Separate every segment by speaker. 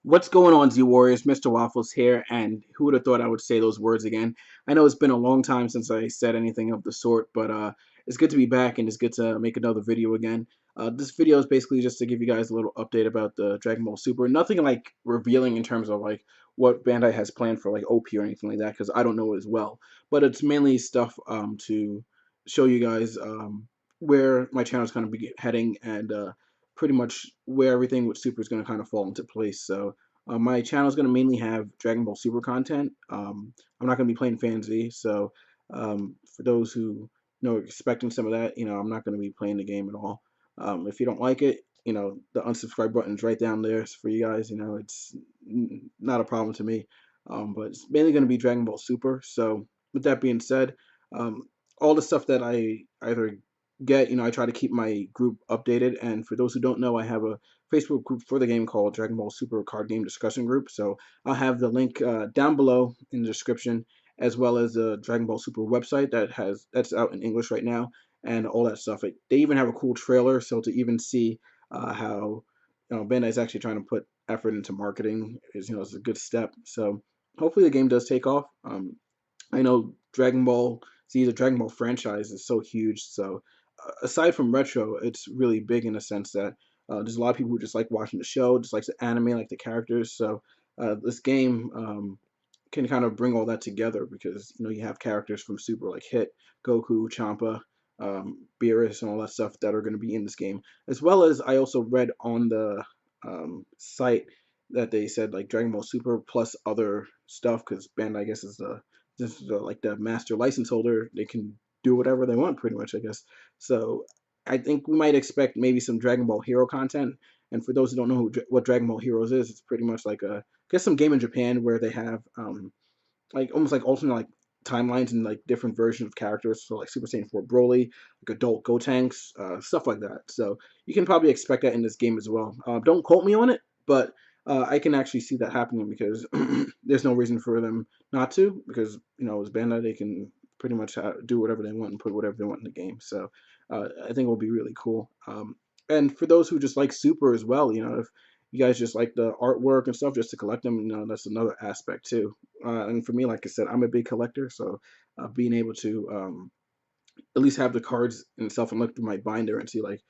Speaker 1: What's going on, Z Warriors? MrWaffles here, and who would have thought I would say those words again? I know it's been a long time since I said anything of the sort, but it's good to be back and it's good to make another video again. This video is basically just to give you guys a little update about the Dragon Ball Super. Nothing like revealing in terms of like what Bandai has planned for like OP or anything like that, because I don't know as well. But it's mainly stuff to show you guys where my channel is going to be heading and pretty much where everything with Super is going to kind of fall into place. So my channel is going to mainly have Dragon Ball Super content. I'm not going to be playing Fan Z, so for those who are expecting some of that, I'm not going to be playing the game at all. If you don't like it, the unsubscribe button is right down there for you guys. It's not a problem to me. But it's mainly going to be Dragon Ball Super. So with that being said, um, all the stuff that I either get, I try to keep my group updated. And for those who don't know, I have a Facebook group for the game called Dragon Ball Super Card Game Discussion Group. So I'll have the link down below in the description, as well as the Dragon Ball Super website that's out in English right now, and all that stuff. They even have a cool trailer, so to even see how Bandai is actually trying to put effort into marketing is a good step. So hopefully the game does take off. I know Dragon Ball Z, the Dragon Ball franchise is so huge. So aside from retro, it's really big in the sense that there's a lot of people who just like watching the show, just likes the anime, like the characters. So this game can kind of bring all that together because you have characters from Super like Hit, Goku, Champa, Beerus, and all that stuff that are going to be in this game. As well as I also read on the site that they said like Dragon Ball Super plus other stuff because Bandai I guess is like the master license holder. They can do whatever they want pretty much I guess. So I think we might expect maybe some Dragon Ball Hero content. And for those who don't know what Dragon Ball Heroes is, it's pretty much like I guess some game in Japan where they have like almost like alternate like timelines and like different versions of characters. So like Super Saiyan 4 Broly, like adult Gotenks, stuff like that. So you can probably expect that in this game as well. Don't quote me on it, but I can actually see that happening because there's no reason for them not to. Because as Bandai, they can pretty much do whatever they want and put whatever they want in the game. So I think it will be really cool. And for those who just like Super as well, if you guys just like the artwork and stuff just to collect them, that's another aspect too. And for me, like I said, I'm a big collector, so being able to at least have the cards in itself and look through my binder and see like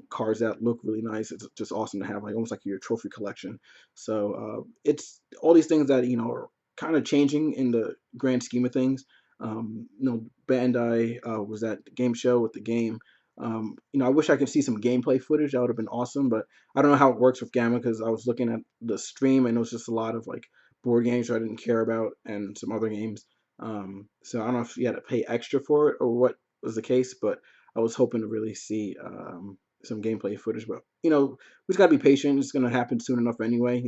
Speaker 1: cards that look really nice. It's just awesome to have like almost like your trophy collection. So it's all these things that are kind of changing in the grand scheme of things. Bandai was at the game show with the game. I wish I could see some gameplay footage. That would have been awesome, but I don't know how it works with Gamma because I was looking at the stream and it was just a lot of like board games I didn't care about and some other games. So I don't know if you had to pay extra for it or what was the case, but I was hoping to really see some gameplay footage. But we just gotta be patient. It's gonna happen soon enough anyway.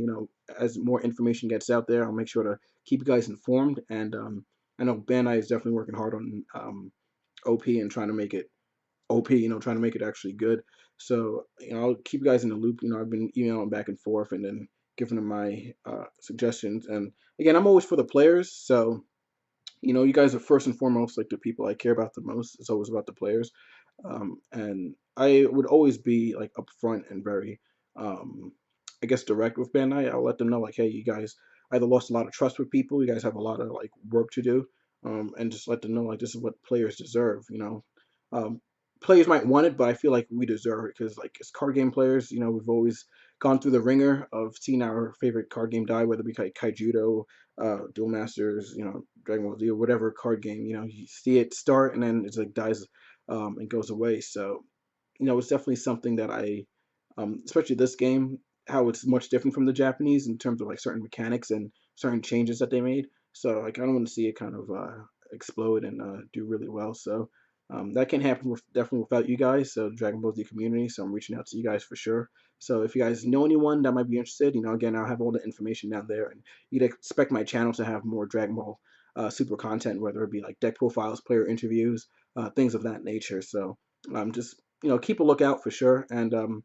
Speaker 1: As more information gets out there, I'll make sure to keep you guys informed. And I know Bandai is definitely working hard on OP and trying to make it OP. Trying to make it actually good. So I'll keep you guys in the loop. I've been emailing back and forth and then giving them my suggestions. And again, I'm always for the players. So you guys are first and foremost like the people I care about the most. It's always about the players, and I would always be like upfront and very, I guess, direct with Bandai. I'll let them know like, hey, you guys either lost a lot of trust with people, you guys have a lot of like work to do, and just let them know like this is what players deserve. Um, Players might want it, but I feel like we deserve it because like as card game players, we've always gone through the ringer of seeing our favorite card game die, whether it be like Kaijudo, Duel Masters, Dragon Ball Z or whatever card game, you see it start and then it's like dies and goes away. So, it's definitely something that especially this game, how it's much different from the Japanese in terms of like certain mechanics and certain changes that they made. So, like, I don't want to see it kind of explode and do really well. So, that can happen definitely without you guys. So, Dragon Ball Z community. So, I'm reaching out to you guys for sure. So, if you guys know anyone that might be interested, again, I'll have all the information down there, and you'd expect my channel to have more Dragon Ball Super content, whether it be like deck profiles, player interviews, things of that nature. So, just keep a lookout for sure, and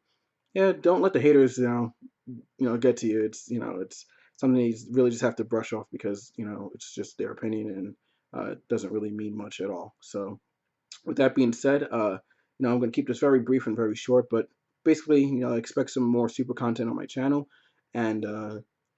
Speaker 1: yeah, don't let the haters get to you. It's something you really just have to brush off because it's just their opinion and it doesn't really mean much at all. So with that being said, I'm going to keep this very brief and very short, but basically, expect some more super content on my channel, and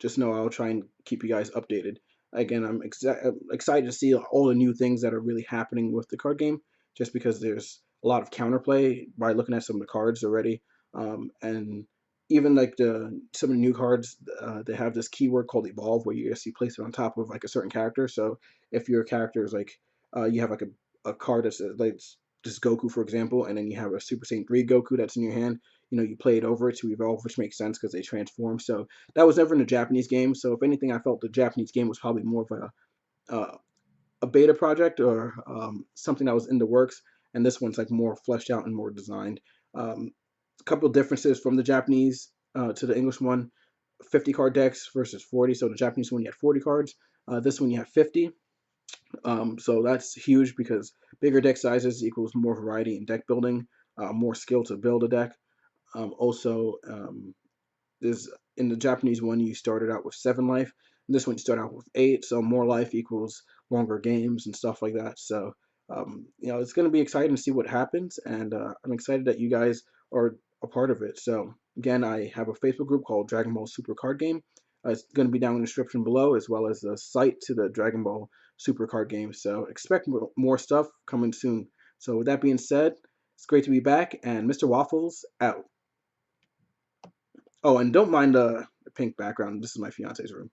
Speaker 1: just know I'll try and keep you guys updated. Again, I'm excited to see all the new things that are really happening with the card game, just because there's a lot of counterplay by looking at some of the cards already, and even like some of the new cards, they have this keyword called evolve, where you actually place it on top of like a certain character. So if your character is like, you have like a card that's like just Goku, for example, and then you have a Super Saiyan 3 Goku that's in your hand, you play it over to evolve, which makes sense because they transform. So that was never in the Japanese game. So if anything, I felt the Japanese game was probably more of a beta project, or something that was in the works, and this one's like more fleshed out and more designed. A couple of differences from the Japanese to the English one: 50 card decks versus 40. So the Japanese one you had 40 cards. This one you have 50. So that's huge because bigger deck sizes equals more variety in deck building, more skill to build a deck. Also, there's in the Japanese one you started out with 7 life. And this one you start out with 8, so more life equals longer games and stuff like that. So it's going to be exciting to see what happens, and I'm excited that you guys are a part of it. So again, I have a Facebook group called Dragon Ball Super Card Game. It's going to be down in the description below, as well as the site to the Dragon Ball Super Card Game. So expect more stuff coming soon. So with that being said, it's great to be back, and MrWaffles out. Oh, and don't mind the pink background. This is my fiance's room.